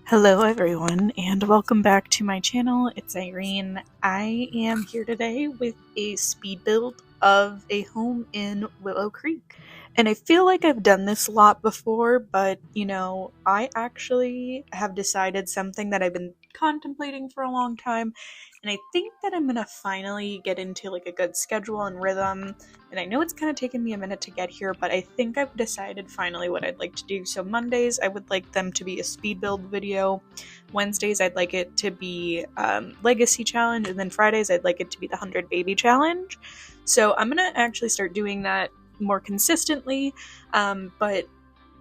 Hello everyone and welcome back to my channel. It's Irene. I am here today with a speed build of a home in Willow Creek. And I feel like I've done this a lot before, but I actually have decided something that I've been contemplating for a long time, and I think that I'm gonna finally get into like a good schedule and rhythm. And I know it's kind of taken me a minute to get here, but I think I've decided finally what I'd like to do. So Mondays, I would like them to be a speed build video. Wednesdays, I'd like it to be Legacy Challenge. And then Fridays, I'd like it to be the 100 Baby Challenge. So I'm going to actually start doing that more consistently. But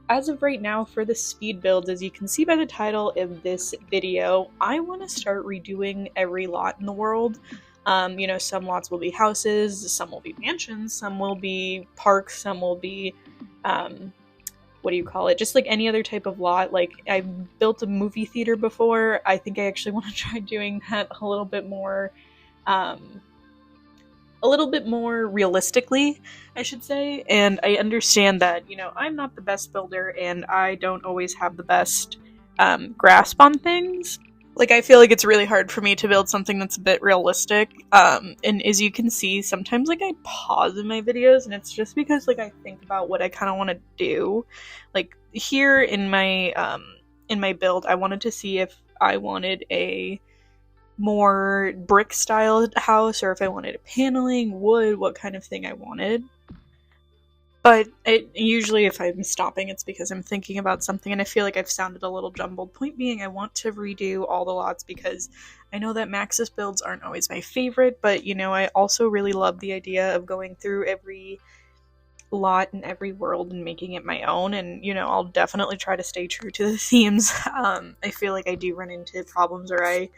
as of right now, for the speed builds, as you can see by the title of this video, I want to start redoing every lot in the world. Some lots will be houses, some will be mansions, some will be parks, some will be, just like any other type of lot. Like, I've built a movie theater before. I think I actually want to try doing that a little bit more realistically, I should say. And I understand that, I'm not the best builder and I don't always have the best grasp on things. Like, I feel like it's really hard for me to build something that's a bit realistic. And as you can see, sometimes, like, I pause in my videos, and it's just because, like, I think about what I kind of want to do. Like, here in my build, I wanted to see if I wanted a more brick-styled house, or if I wanted a paneling, wood, what kind of thing I wanted. But usually if I'm stopping, it's because I'm thinking about something, and I feel like I've sounded a little jumbled. Point being, I want to redo all the lots because I know that Maxis builds aren't always my favorite, but, I also really love the idea of going through every lot in every world and making it my own. And I'll definitely try to stay true to the themes. I feel like I do run into problems where I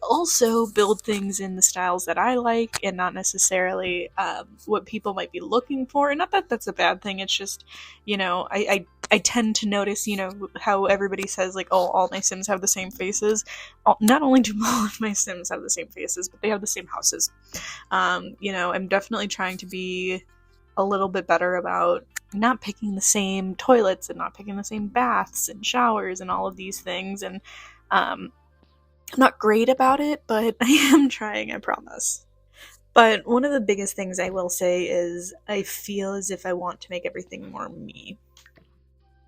also build things in the styles that I like and not necessarily what people might be looking for. And not that that's a bad thing, it's just I tend to notice, how everybody says, like, oh, all my Sims have the same faces. Not only do all of my Sims have the same faces, but they have the same houses. I'm definitely trying to be a little bit better about not picking the same toilets and not picking the same baths and showers and all of these things. And I'm not great about it, but I am trying, I promise. But one of the biggest things I will say is I feel as if I want to make everything more me.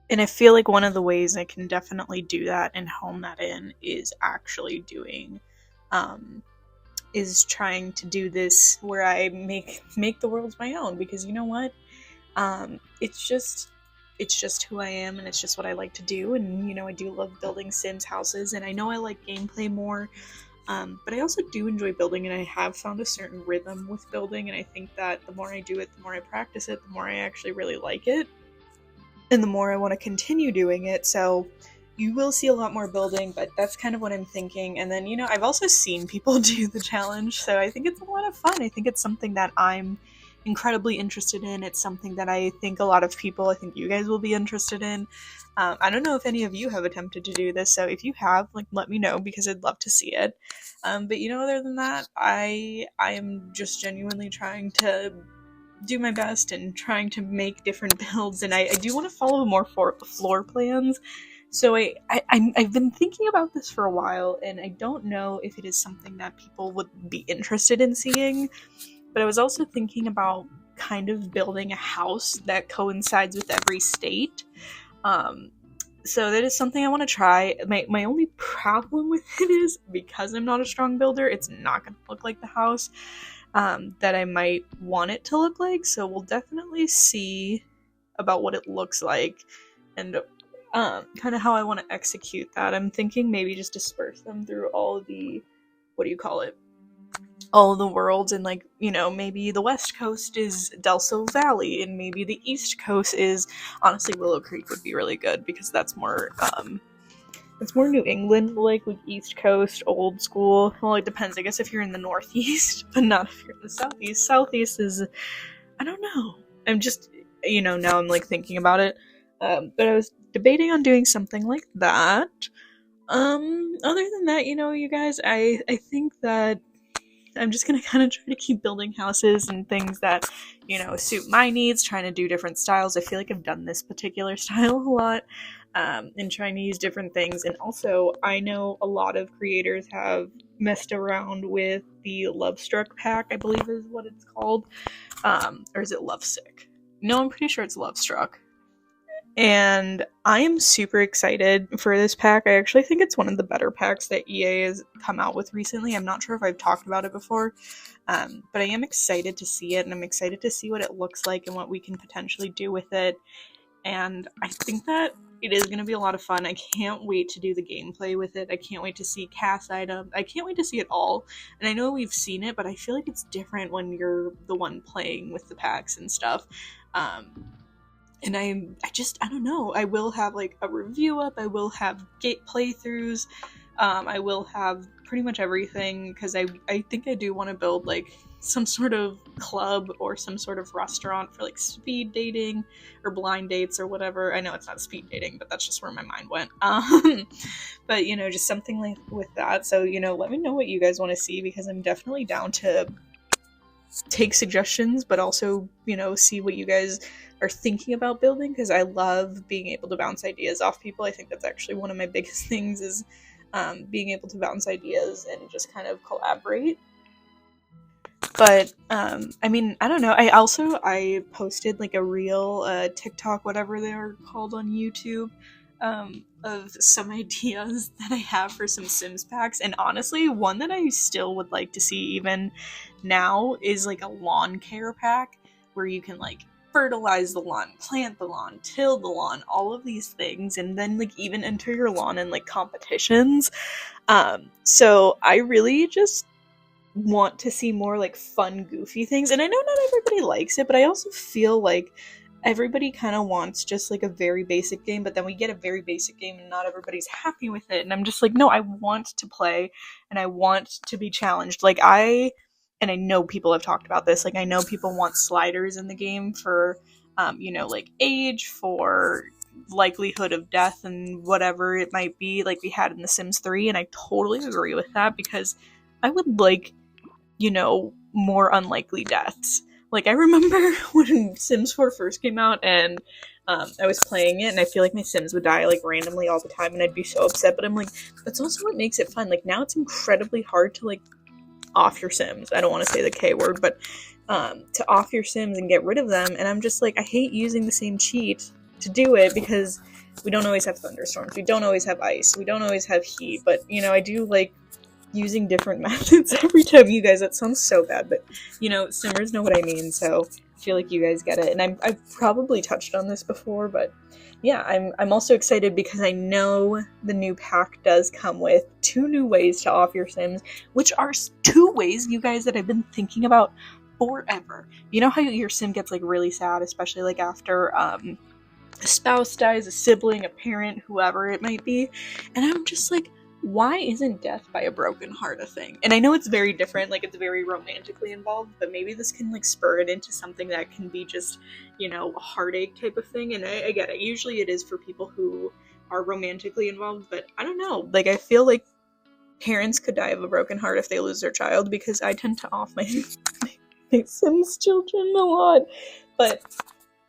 And I feel like one of the ways I can definitely do that and hone that in is actually doing is trying to do this where I make the worlds my own, because you know what? It's just who I am, and it's just what I like to do. And I do love building Sims houses, and I know I like gameplay more, but I also do enjoy building, and I have found a certain rhythm with building, and I think that the more I do it, the more I practice it, the more I actually really like it, and the more I want to continue doing it. So you will see a lot more building, but that's kind of what I'm thinking. And then, I've also seen people do the challenge, so I think it's a lot of fun. I think it's something that I'm incredibly interested in. It's something that I think a lot of people, I think you guys will be interested in. I don't know if any of you have attempted to do this, so if you have, like, let me know, because I'd love to see it. But other than that, I am just genuinely trying to do my best and trying to make different builds, and I do want to follow more floor plans. So I've been thinking about this for a while, and I don't know if it is something that people would be interested in seeing, but I was also thinking about kind of building a house that coincides with every state. So that is something I want to try. My only problem with it is, because I'm not a strong builder, it's not going to look like the house that I might want it to look like. So we'll definitely see about what it looks like, and kind of how I want to execute that. I'm thinking maybe just disperse them through all of the, all of the worlds, and, like, maybe the west coast is Delso Valley, and maybe the east coast is, honestly, Willow Creek would be really good, because that's more, it's more New England, like East Coast, old school. Well, it depends, I guess, if you're in the Northeast, but not if you're in the Southeast. Southeast is, I don't know. I'm just, now I'm, like, thinking about it. But I was debating on doing something like that. Other than that, you guys, I think that I'm just gonna kind of try to keep building houses and things that, suit my needs, trying to do different styles. I feel like I've done this particular style a lot. and trying to use different things. And also, I know a lot of creators have messed around with the Love Struck pack, I believe is what it's called. Or is it Lovesick? No, I'm pretty sure it's Love Struck. And I am super excited for this pack. I actually think it's one of the better packs that EA has come out with recently. I'm not sure if I've talked about it before, but I am excited to see it, and I'm excited to see what it looks like and what we can potentially do with it. And I think that it is going to be a lot of fun. I can't wait to do the gameplay with it. I can't wait to see cast items. I can't wait to see it all. And I know we've seen it, but I feel like it's different when you're the one playing with the packs and stuff. And I don't know. I will have like a review up. I will have gate playthroughs. I will have pretty much everything, because I think I do want to build like some sort of club or some sort of restaurant for like speed dating or blind dates or whatever. I know it's not speed dating, but that's just where my mind went. But you know, just something like with that. So, you know, let me know what you guys want to see, because I'm definitely down to take suggestions, but also, you know, see what you guys are thinking about building, because I love being able to bounce ideas off people. I think that's actually one of my biggest things, is being able to bounce ideas and just kind of collaborate. But I mean, I don't know. I posted like a reel, TikTok, whatever they are called on YouTube, of some ideas that I have for some Sims packs. And honestly, one that I still would like to see even now is like a lawn care pack, where you can like fertilize the lawn, plant the lawn, till the lawn, all of these things, and then like even enter your lawn in like competitions. So I really just want to see more like fun, goofy things. And I know not everybody likes it, but I also feel like everybody kind of wants just like a very basic game, but then we get a very basic game and not everybody's happy with it. And I'm just like, no, I want to play and I want to be challenged. And I know people have talked about this, like I know people want sliders in the game for, you know, like age, for likelihood of death and whatever it might be, like we had in The Sims 3, and I totally agree with that, because I would like, you know, more unlikely deaths. Like, I remember when Sims 4 first came out, and I was playing it, and I feel like my Sims would die, like, randomly all the time, and I'd be so upset, but I'm like, that's also what makes it fun. Like, now it's incredibly hard to, like, off your Sims. I don't want to say the K word, but to off your Sims and get rid of them, and I'm just like, I hate using the same cheat to do it, because we don't always have thunderstorms, we don't always have ice, we don't always have heat, but, you know, I do like using different methods every time. You guys, that sounds so bad, but, you know, Simmers know what I mean, so I feel like you guys get it. And I've probably touched on this before, but yeah, I'm also excited because I know the new pack does come with 2 new ways to off your Sims, which are 2 ways, you guys, that I've been thinking about forever. You know how your Sim gets, like, really sad, especially, like, after, a spouse dies, a sibling, a parent, whoever it might be, and I'm just like, why isn't death by a broken heart a thing? And I know it's very different, like it's very romantically involved, but maybe this can like spur it into something that can be just, you know, a heartache type of thing. And I get it, usually it is for people who are romantically involved, but I don't know, like I feel like parents could die of a broken heart if they lose their child, because I tend to off my Sims children a lot. But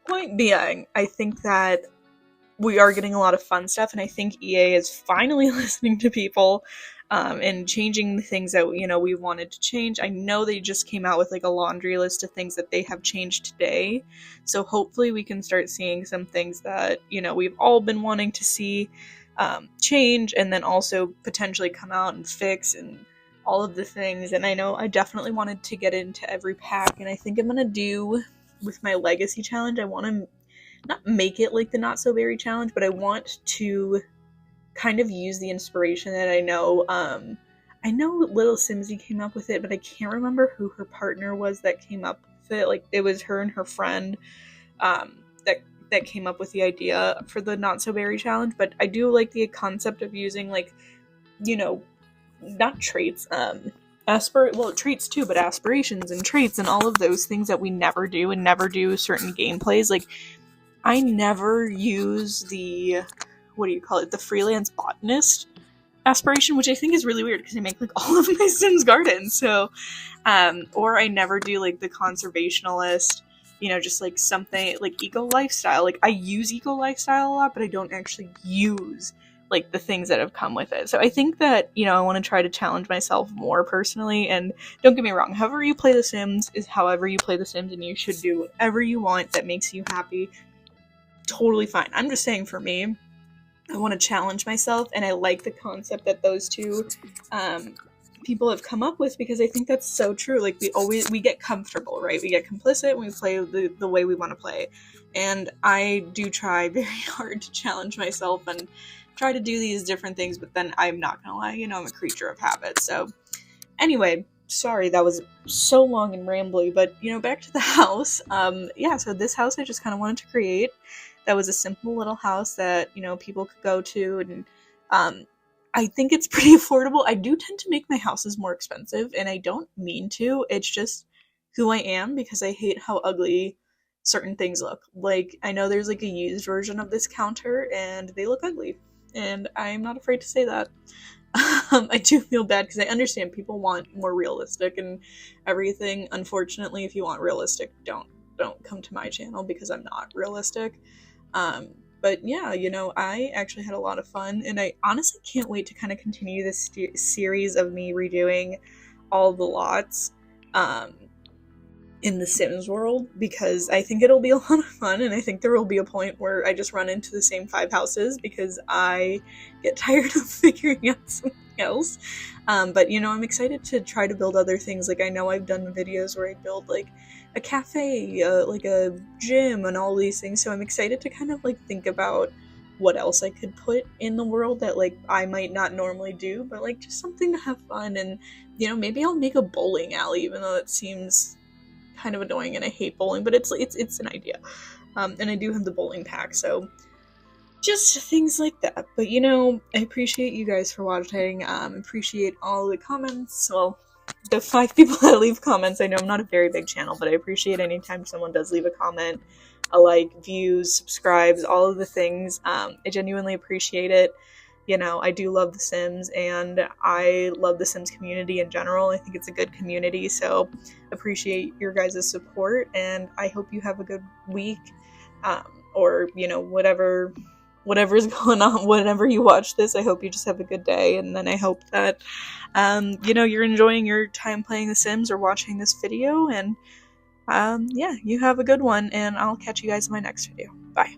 point being, I think that we are getting a lot of fun stuff, and I think EA is finally listening to people and changing the things that, you know, we wanted to change. I know they just came out with like a laundry list of things that they have changed today, so hopefully we can start seeing some things that, you know, we've all been wanting to see change, and then also potentially come out and fix and all of the things. And I know I definitely wanted to get into every pack, and I think I'm gonna do with my legacy challenge, I want to not make it like the Not So Berry challenge, but I want to kind of use the inspiration that I know Little Simsy came up with it, but I can't remember who her partner was that came up with it. Like, it was her and her friend that came up with the idea for the Not So Berry challenge. But I do like the concept of using, like, you know, not traits, traits too, but aspirations and traits and all of those things that we never do, and never do certain gameplays. Like, I never use the, the freelance botanist aspiration, which I think is really weird because I make like all of my Sims gardens. So, or I never do like the conservationalist, you know, just like something like eco lifestyle. Like I use eco lifestyle a lot, but I don't actually use like the things that have come with it. So I think that, you know, I want to try to challenge myself more personally. And don't get me wrong, however you play The Sims is however you play The Sims, and you should do whatever you want that makes you happy. Totally fine. I'm just saying, for me, I want to challenge myself, and I like the concept that those two people have come up with, because I think that's so true. Like we get comfortable, right? We get complicit when we play the way we want to play. And I do try very hard to challenge myself and try to do these different things, but then I'm not gonna lie, you know, I'm a creature of habit. So anyway, sorry that was so long and rambly, but you know, back to the house. Yeah, so this house I just kind of wanted to create. That was a simple little house that, you know, people could go to, and I think it's pretty affordable. I do tend to make my houses more expensive, and I don't mean to. It's just who I am, because I hate how ugly certain things look. Like, I know there's like a used version of this counter, and they look ugly, and I'm not afraid to say that. I do feel bad because I understand people want more realistic and everything. Unfortunately, if you want realistic, don't come to my channel, because I'm not realistic. But yeah, you know, I actually had a lot of fun, and I honestly can't wait to kind of continue this series of me redoing all the lots in the Sims world, because I think it'll be a lot of fun, and I think there will be a point where I just run into the same 5 houses because I get tired of figuring out something else. But you know, I'm excited to try to build other things. Like, I know I've done videos where I build like a cafe, like a gym, and all these things, so I'm excited to kind of like think about what else I could put in the world that like I might not normally do, but like just something to have fun. And you know, maybe I'll make a bowling alley, even though it seems kind of annoying and I hate bowling, but it's an idea. And I do have the bowling pack, so just things like that. But you know, I appreciate you guys for watching. Appreciate all the comments. Well, the 5 people that leave comments. I know I'm not a very big channel, but I appreciate anytime someone does leave a comment, a like, views, subscribes, all of the things. I genuinely appreciate it. You know, I do love The Sims, and I love the Sims community in general. I think it's a good community, so appreciate your guys' support, and I hope you have a good week, or, you know, whatever's going on, whenever you watch this. I hope you just have a good day, and then I hope that, you know, you're enjoying your time playing The Sims or watching this video, and, yeah, you have a good one, and I'll catch you guys in my next video. Bye.